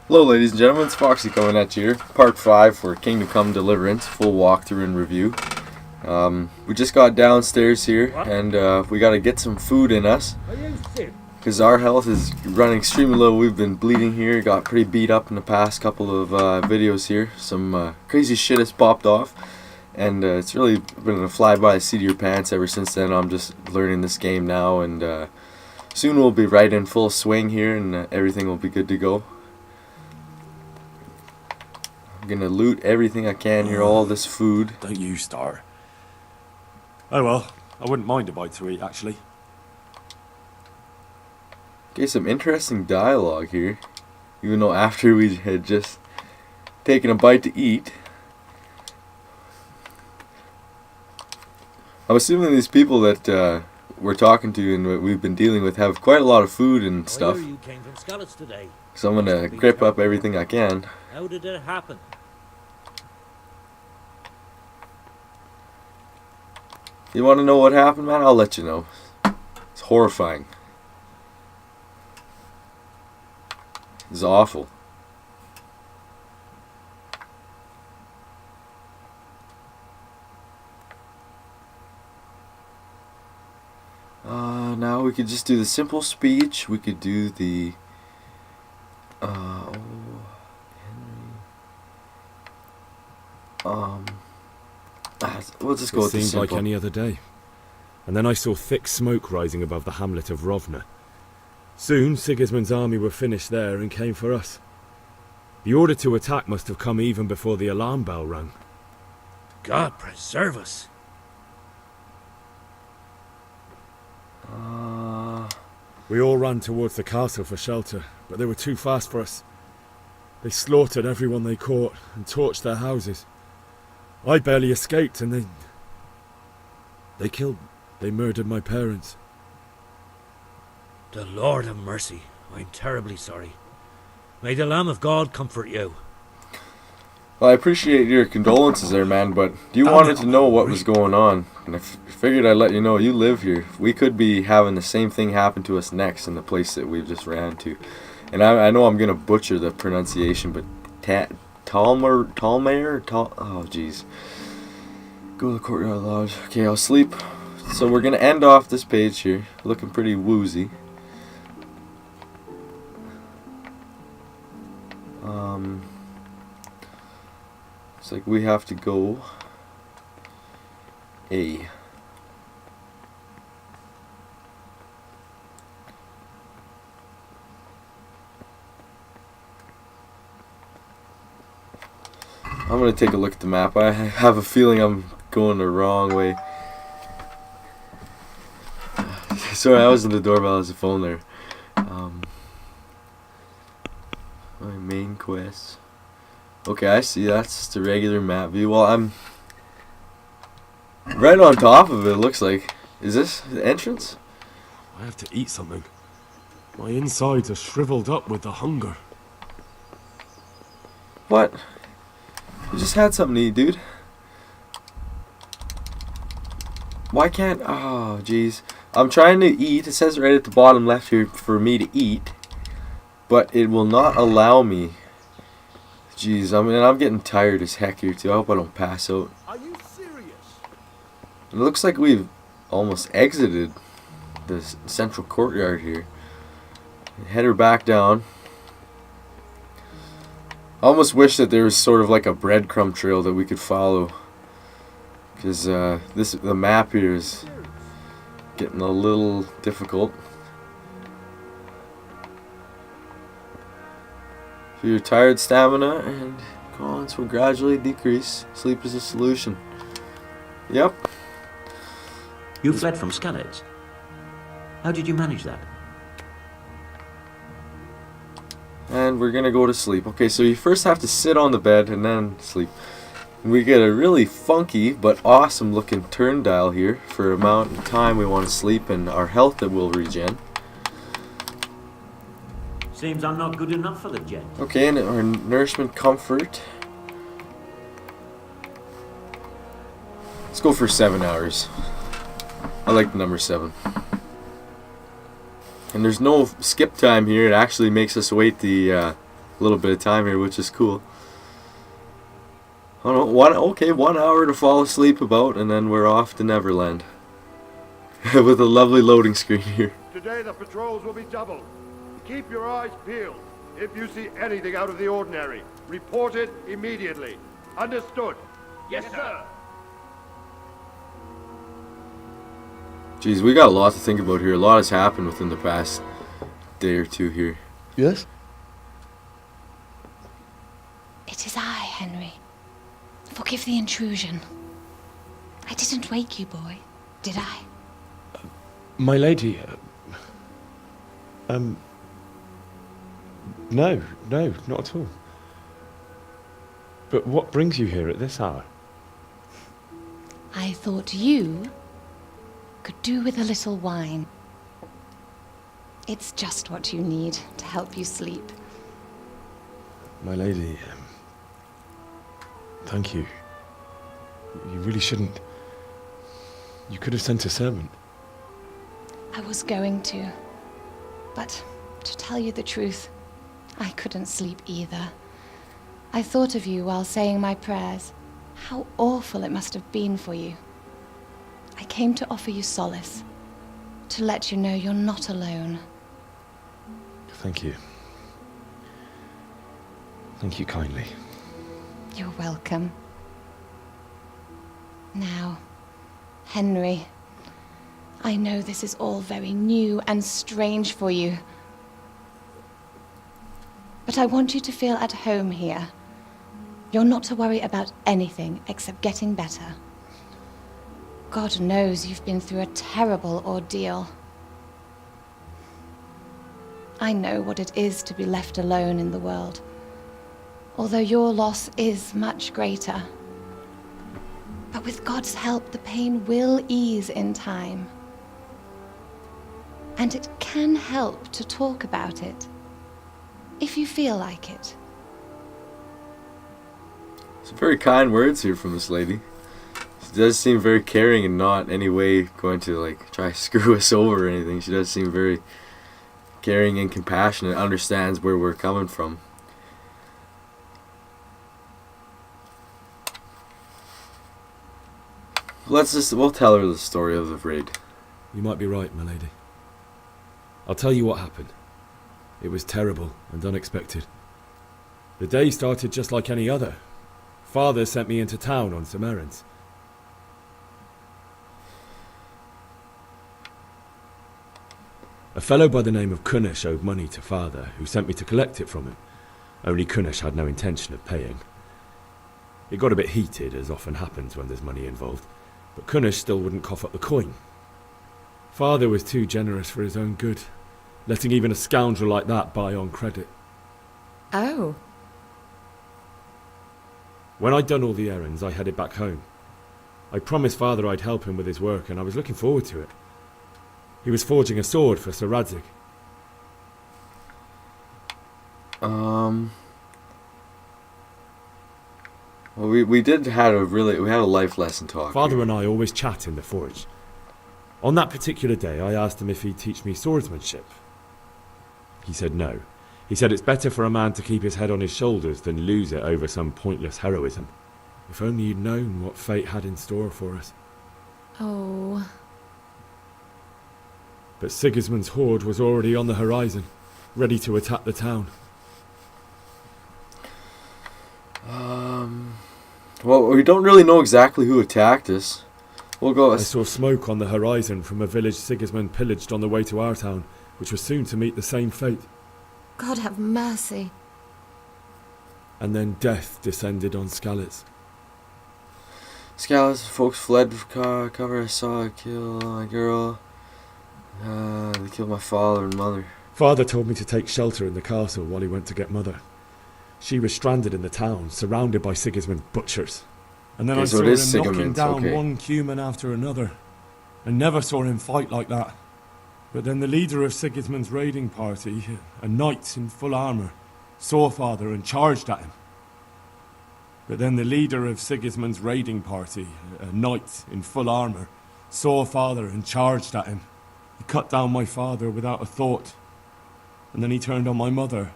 Hello ladies and gentlemen, it's Foxy coming at you here. Part 5 for Kingdom Come Deliverance, full walkthrough and review. We just got downstairs here and we gotta get some food in us because our health is running extremely low. We've been bleeding here, got pretty beat up in the past couple of videos here. Some crazy shit has popped off and it's really been a fly by the seat of your pants ever since then. I'm just learning this game now and soon we'll be right in full swing here and everything will be good to go. I'm gonna loot everything I can here, all this food. Don't you start. Oh well, I wouldn't mind a bite to eat, actually. Okay, some interesting dialogue here. Even though after we had just taken a bite to eat. I'm assuming these people that we're talking to and we've been dealing with have quite a lot of food and stuff. You came from Scarlet's today. So I'm gonna grip up everything I can. How did it happen? You want to know what happened, man? I'll let you know. It's horrifying. It's awful. Now we could just do the simple speech. We could do the we'll just go with the It seemed like simple. any other day. And then I saw thick smoke rising above the hamlet of Rovna. Soon Sigismund's army were finished there and came for us. The order to attack must have come even before the alarm bell rang. God preserve us. We all ran towards the castle for shelter, but they were too fast for us. They slaughtered everyone they caught and torched their houses. I barely escaped and they murdered my parents. The Lord have mercy. I'm terribly sorry. May the Lamb of God comfort you. Well, I appreciate your condolences there, man, but you wanted to know what was going on, and I figured I'd let you know. You live here. We could be having the same thing happen to us next in the place that we've just ran to. And I know I'm going to butcher the pronunciation, but Talmer, oh jeez. Go to the courtyard lodge. Okay, I'll sleep. So we're going to end off this page here, looking pretty woozy. It's like we have to go A. I'm gonna take a look at the map. I have a feeling I'm going the wrong way. Sorry, I was in the doorbell as a phone there. My main quest. Okay, I see. That's just a regular map view. Well, I'm right on top of it, it looks like. Is this the entrance? I have to eat something. My insides are shriveled up with the hunger. What? You just had something to eat, dude. Why can't... Oh, jeez. I'm trying to eat. It says right at the bottom left here for me to eat. But it will not allow me. Jeez, I'm getting tired as heck here too. I hope I don't pass out. Are you serious? It looks like we've almost exited the central courtyard here. Head her back down. I almost wish that there was sort of like a breadcrumb trail that we could follow. Because the map here is getting a little difficult. Your tired stamina and cons will gradually decrease. Sleep is a solution. Yep. You fled from Scarlet's. How did you manage that? And we're gonna go to sleep. Okay, so you first have to sit on the bed and then sleep. We get a really funky but awesome looking turn dial here for the amount of time we want to sleep and our health that will regen. Seems I'm not good enough for the gent. Okay, and our nourishment comfort. Let's go for 7 hours. I like the number 7. And there's no skip time here. It actually makes us wait the little bit of time here, which is cool. Oh no, 1 hour to fall asleep about, and then we're off to Neverland. With a lovely loading screen here. Today the patrols will be doubled. Keep your eyes peeled. If you see anything out of the ordinary, report it immediately. Understood? Yes, sir. Jeez, we got a lot to think about here. A lot has happened within the past day or two here. Yes? It is I, Henry. Forgive the intrusion. I didn't wake you, boy, did I? My lady, no, not at all. But what brings you here at this hour? I thought you could do with a little wine. It's just what you need to help you sleep. My lady, thank you. You really shouldn't. You could have sent a servant. I was going to, but to tell you the truth, I couldn't sleep either. I thought of you while saying my prayers. How awful it must have been for you. I came to offer you solace, to let you know you're not alone. Thank you. Thank you kindly. You're welcome. Now, Henry, I know this is all very new and strange for you, but I want you to feel at home here. You're not to worry about anything except getting better. God knows you've been through a terrible ordeal. I know what it is to be left alone in the world, although your loss is much greater. But with God's help, the pain will ease in time. And it can help to talk about it, if you feel like it. Some very kind words here from this lady. She does seem very caring and not in any way going to like try to screw us over or anything. She does seem very caring and compassionate, understands where we're coming from. We'll tell her the story of the raid. You might be right, my lady. I'll tell you what happened. It was terrible and unexpected. The day started just like any other. Father sent me into town on some errands. A fellow by the name of Kunnish owed money to Father, who sent me to collect it from him. Only Kunnish had no intention of paying. It got a bit heated, as often happens when there's money involved, but Kunnish still wouldn't cough up the coin. Father was too generous for his own good, letting even a scoundrel like that buy on credit. Oh. When I'd done all the errands, I headed back home. I promised Father I'd help him with his work, and I was looking forward to it. He was forging a sword for Sir Radzig. Well, we had a life lesson talk. Father here. and I always chat in the forge. On that particular day, I asked him if he'd teach me swordsmanship. He said no. He said it's better for a man to keep his head on his shoulders than lose it over some pointless heroism. If only he'd known what fate had in store for us. Oh. But Sigismund's horde was already on the horizon, ready to attack the town. Well, we don't really know exactly who attacked us. We'll go. I saw smoke on the horizon from a village Sigismund pillaged on the way to our town, which was soon to meet the same fate. God have mercy. And then death descended on Skalitz. Skalitz, folks fled for cover. I saw a kill my girl. They killed my father and mother. Father told me to take shelter in the castle while he went to get Mother. She was stranded in the town, surrounded by Sigismund butchers. And then I saw him knocking down one human after another. I never saw him fight like that. But then the leader of Sigismund's raiding party, a knight in full armour, saw Father and charged at him. But then the leader of Sigismund's raiding party, a knight in full armour, saw Father and charged at him. He cut down my father without a thought. And then he turned on my mother.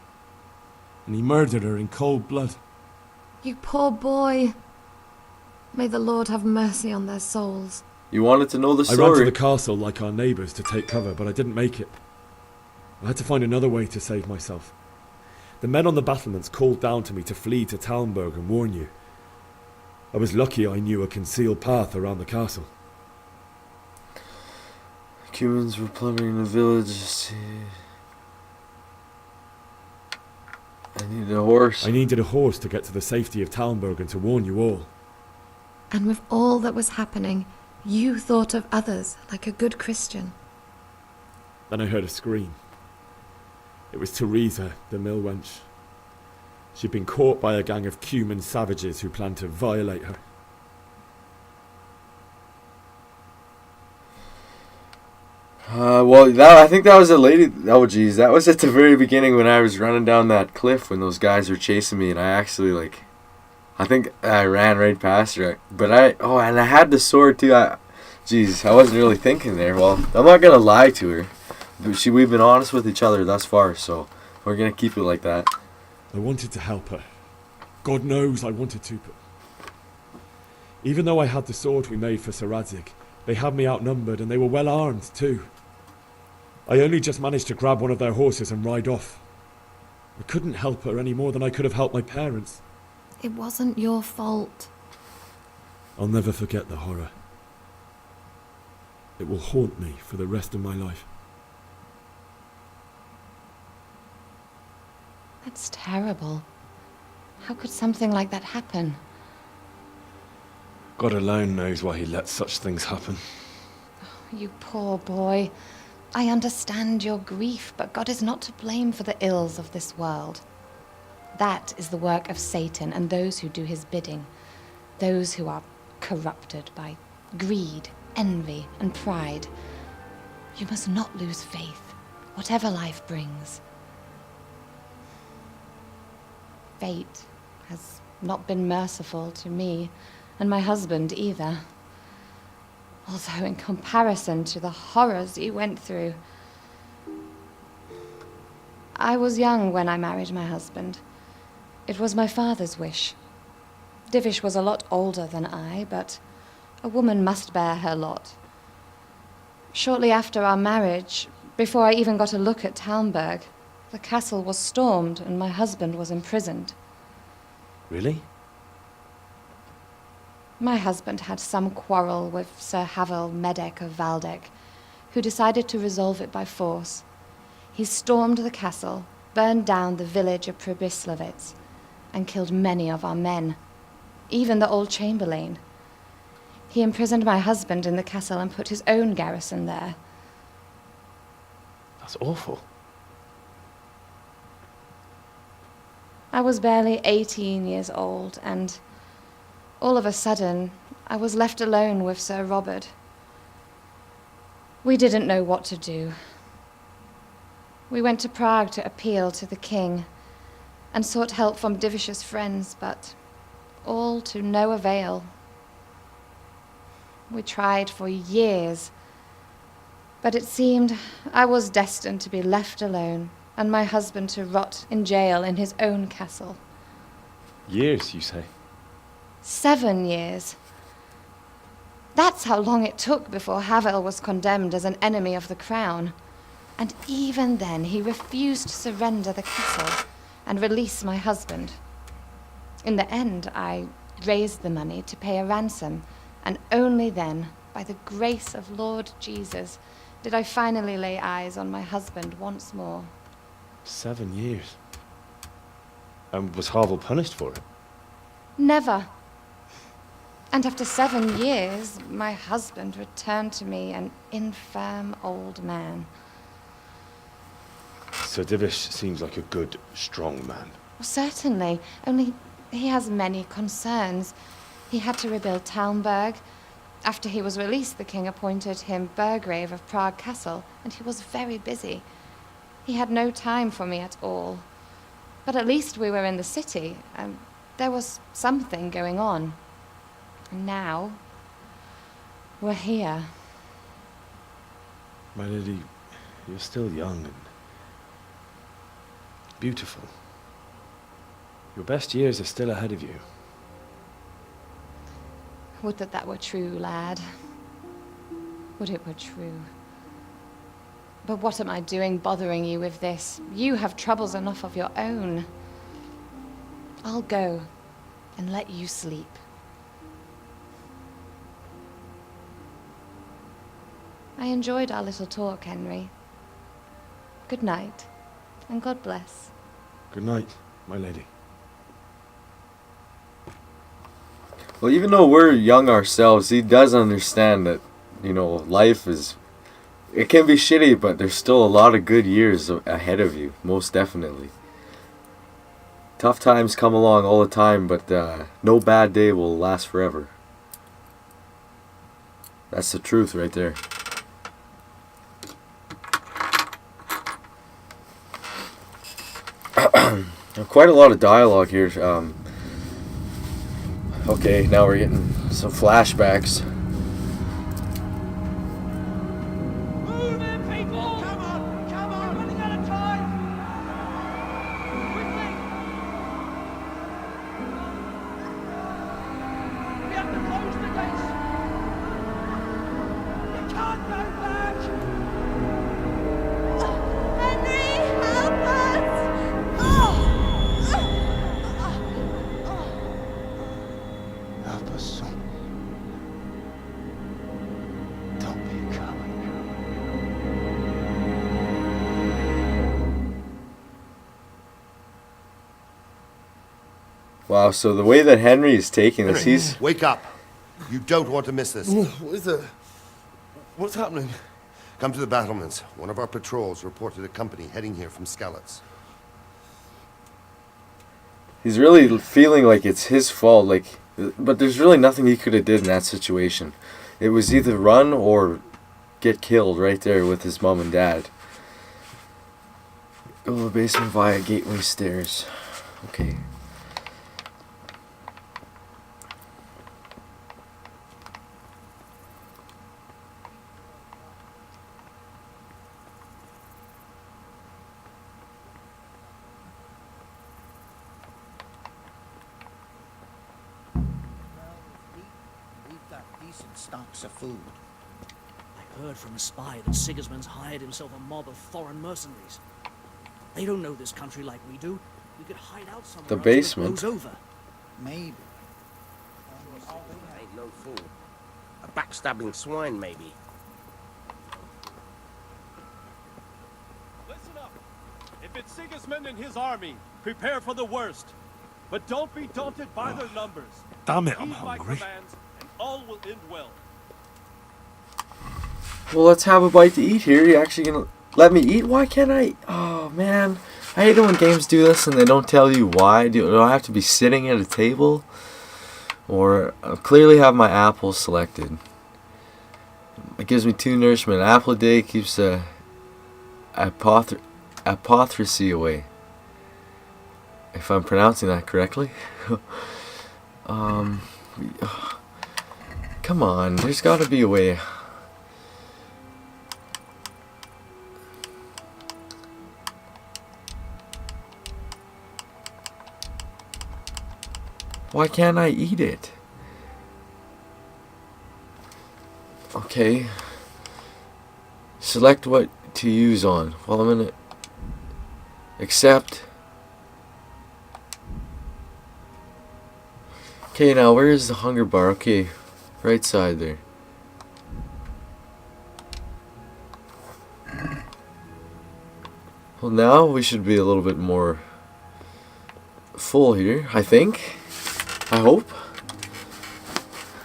and he murdered her in cold blood. You poor boy. May the Lord have mercy on their souls. You wanted to know the I ran to story. the castle like our neighbours to take cover, but I didn't make it. I had to find another way to save myself. The men on the battlements called down to me to flee to Talmberg and warn you. I was lucky I knew a concealed path around the castle. Humans were plundering the village. I needed a horse. I needed a horse to get to the safety of Talmberg and to warn you all. And with all that was happening, you thought of others like a good Christian. Then I heard a scream. It was Teresa, the mill wench. She'd been caught by a gang of Cuman savages who planned to violate her. I think that was a lady. Oh, geez, that was at the very beginning when I was running down that cliff when those guys were chasing me, and I actually I think I ran right past her. But and I had the sword too. I wasn't really thinking there. Well, I'm not gonna lie to her. We've been honest with each other thus far, so we're gonna keep it like that. I wanted to help her. God knows I wanted to, but even though I had the sword we made for Sir Radzig, they had me outnumbered and they were well armed too. I only just managed to grab one of their horses and ride off. I couldn't help her any more than I could have helped my parents. It wasn't your fault. I'll never forget the horror. It will haunt me for the rest of my life. That's terrible. How could something like that happen? God alone knows why he lets such things happen. You poor boy. I understand your grief, but God is not to blame for the ills of this world. That is the work of Satan and those who do his bidding. Those who are corrupted by greed, envy, and pride. You must not lose faith, whatever life brings. Fate has not been merciful to me, and my husband either. Although in comparison to the horrors he went through. I was young when I married my husband. It was my father's wish. Divish was a lot older than I, but a woman must bear her lot. Shortly after our marriage, before I even got a look at Talmberg, the castle was stormed and my husband was imprisoned. Really? My husband had some quarrel with Sir Havel Medek of Valdek, who decided to resolve it by force. He stormed the castle, burned down the village of Pribyslavitz, and killed many of our men, even the old chamberlain. He imprisoned my husband in the castle and put his own garrison there. That's awful. I was barely 18 years old, and all of a sudden, I was left alone with Sir Robert. We didn't know what to do. We went to Prague to appeal to the king and sought help from Divish's friends, but all to no avail. We tried for years, but it seemed I was destined to be left alone and my husband to rot in jail in his own castle. Years, you say? 7 years. That's how long it took before Havel was condemned as an enemy of the crown. And even then, he refused to surrender the castle and release my husband. In the end, I raised the money to pay a ransom, and only then, by the grace of Lord Jesus, did I finally lay eyes on my husband once more. 7 years. And was Havel punished for it? Never. And after 7 years, my husband returned to me an infirm old man. Sir Divish seems like a good, strong man. Certainly, only he has many concerns. He had to rebuild Talmberg. After he was released, the king appointed him Burgrave of Prague Castle, and he was very busy. He had no time for me at all. But at least we were in the city, and there was something going on. And now, we're here. My lady, you're still young and beautiful. Your best years are still ahead of you. Would that that were true, lad. Would it were true. But what am I doing bothering you with this? You have troubles enough of your own. I'll go and let you sleep. I enjoyed our little talk, Henry. Good night, and God bless. Good night, my lady. Well, even though we're young ourselves, he does understand that, you know, life is... It can be shitty, but there's still a lot of good years ahead of you, most definitely. Tough times come along all the time, but no bad day will last forever. That's the truth right there. Quite a lot of dialogue here. Okay, now we're getting some flashbacks. Move in, people! Come on! Come on! We're running out of time! Quickly! We have to close the gates! You can't go back! Henry, help us! Help us, son. Don't be a coward. Wow, so the way that Henry is taking this, he's... Wake up. You don't want to miss this. What is it? What's happening? Come to the battlements. One of our patrols reported a company heading here from Skalitz. He's really feeling like it's his fault, like... But there's really nothing he could have did in that situation. It was either run or get killed right there with his mom and dad. Go to the basement via gateway stairs. Okay. We've got decent stocks of food. I heard from a spy that Sigismund's hired himself a mob of foreign mercenaries. They don't know this country like we do. We could hide out somewhere. The until it basement. blows over. Maybe. Ain't no fool. A backstabbing swine, maybe. Listen up. If it's Sigismund and his army, prepare for the worst. But don't be daunted by their numbers. Damn it, I'm Heed my hungry. commands, and all will end well. Well, let's have a bite to eat here. You actually gonna let me eat? Why can't I? Oh, man. I hate it when games do this and they don't tell you why. Do I have to be sitting at a table? Or I clearly have my apples selected. It gives me 2 nourishment. An apple a day keeps the apothracy away. If I'm pronouncing that correctly. Come on, there's got to be a way. Why can't I eat it? Okay. Select what to use on. Well, I'm gonna accept. Okay, now where is the hunger bar? Okay, right side there. Well, now we should be a little bit more full here, I think. I hope.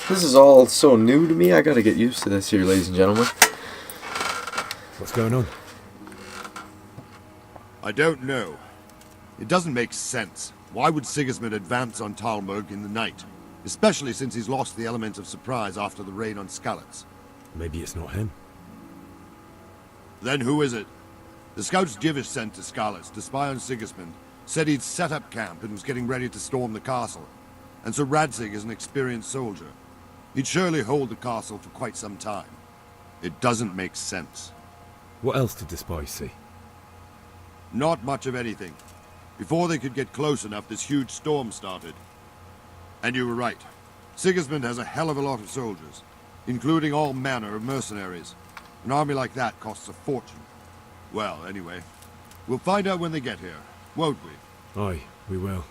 This is all so new to me. I gotta get used to this here, ladies and gentlemen. What's going on? I don't know. It doesn't make sense. Why would Sigismund advance on Talmberg in the night? Especially since he's lost the element of surprise after the raid on Skalitz. Maybe it's not him. Then who is it? The scouts Jivish sent to Skalitz to spy on Sigismund said he'd set up camp and was getting ready to storm the castle. And so Radzig is an experienced soldier. He'd surely hold the castle for quite some time. It doesn't make sense. What else did the spies see? Not much of anything. Before they could get close enough, this huge storm started. And you were right. Sigismund has a hell of a lot of soldiers, including all manner of mercenaries. An army like that costs a fortune. Well, anyway, we'll find out when they get here, won't we? Aye, we will.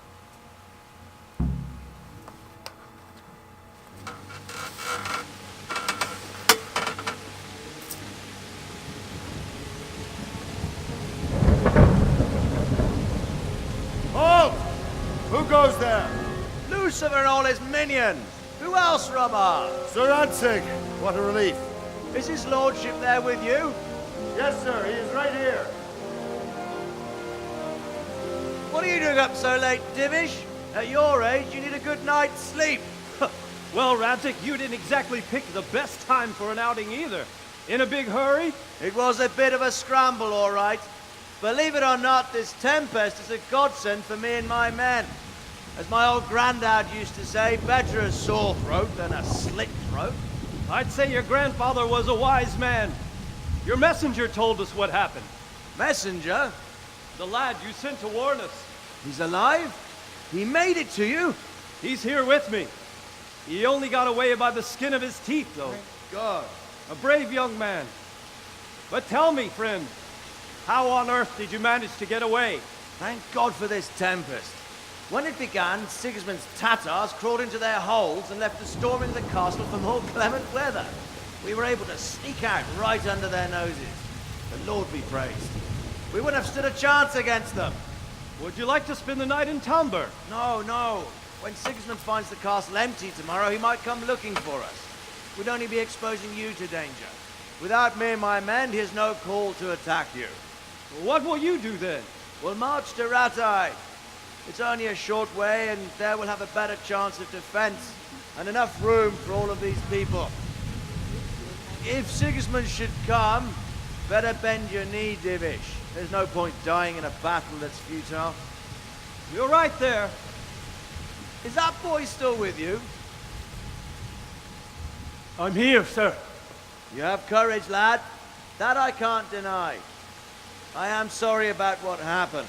Halt! Who goes there? Lucifer and all his minions! Who else, Robber? Sir Ansig! What a relief. Is his lordship there with you? Yes, sir. He is right here. What are you doing up so late, Divish? At your age, you need a good night's sleep. Well, Radzik, you didn't exactly pick the best time for an outing either. In a big hurry? It was a bit of a scramble, all right. Believe it or not, this tempest is a godsend for me and my men. As my old granddad used to say, better a sore throat than a slit throat. I'd say your grandfather was a wise man. Your messenger told us what happened. Messenger? The lad you sent to warn us. He's alive? He made it to you? He's here with me. He only got away by the skin of his teeth, though. Thank God. A brave young man. But tell me, friend, how on earth did you manage to get away? Thank God for this tempest. When it began, Sigismund's Tatars crawled into their holes and left us storming the castle for more clement weather. We were able to sneak out right under their noses. The Lord be praised. We wouldn't have stood a chance against them. Would you like to spend the night in Talmberg? No, no. When Sigismund finds the castle empty tomorrow, he might come looking for us. We'd only be exposing you to danger. Without me and my men, he has no call to attack you. What will you do then? We'll march to Ratai. It's only a short way, and there we'll have a better chance of defense and enough room for all of these people. If Sigismund should come, better bend your knee, Divish. There's no point dying in a battle that's futile. You're right there. Is that boy still with you? I'm here, sir. You have courage, lad. That I can't deny. I am sorry about what happened.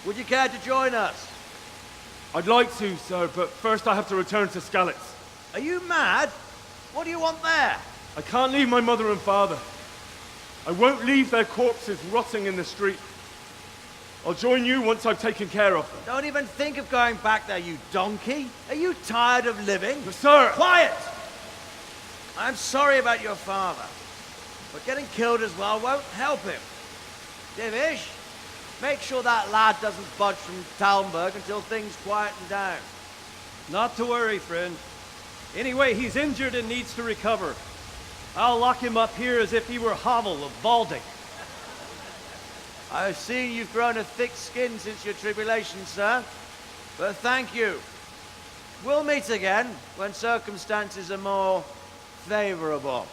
Would you care to join us? I'd like to, sir, but first I have to return to Skalitz. Are you mad? What do you want there? I can't leave my mother and father. I won't leave their corpses rotting in the street. I'll join you once I've taken care of them. Don't even think of going back there, you donkey. Are you tired of living? But sir! Quiet! I'm sorry about your father, but getting killed as well won't help him. Divish, make sure that lad doesn't budge from Talmberg until things quieten down. Not to worry, friend. Anyway, he's injured and needs to recover. I'll lock him up here as if he were Havel of Balding. I've seen you've grown a thick skin since your tribulation, sir. But thank you. We'll meet again when circumstances are more favorable.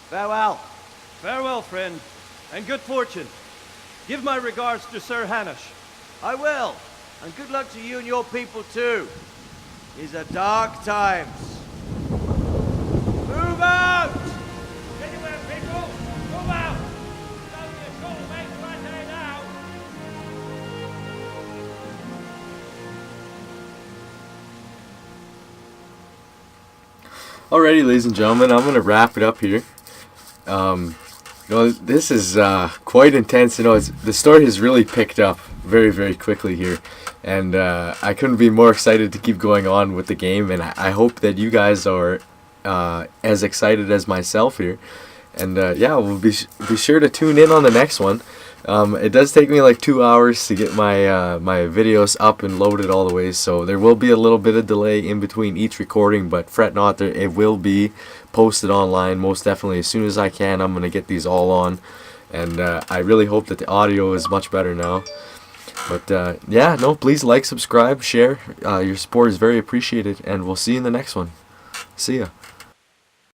Farewell. Farewell, friend, and good fortune. Give my regards to Sir Hanush. I will. And good luck to you and your people, too. These are dark times. Move out! Anywhere, people! Move out! It's only a short way to Ratai now. Alrighty, ladies and gentlemen, I'm going to wrap it up here. This is quite intense. The story has really picked up very, very quickly here. And I couldn't be more excited to keep going on with the game. And I hope that you guys are as excited as myself here. And yeah, we'll be sure to tune in on the next one. It does take me like 2 hours to get my my videos up and loaded all the way, so there will be a little bit of delay in between each recording, but fret not, it will be posted online most definitely as soon as I can. I'm going to get these all on, and I really hope that the audio is much better now. But yeah, no, please like, subscribe, share. Your support is very appreciated, and we'll see you in the next one. See ya.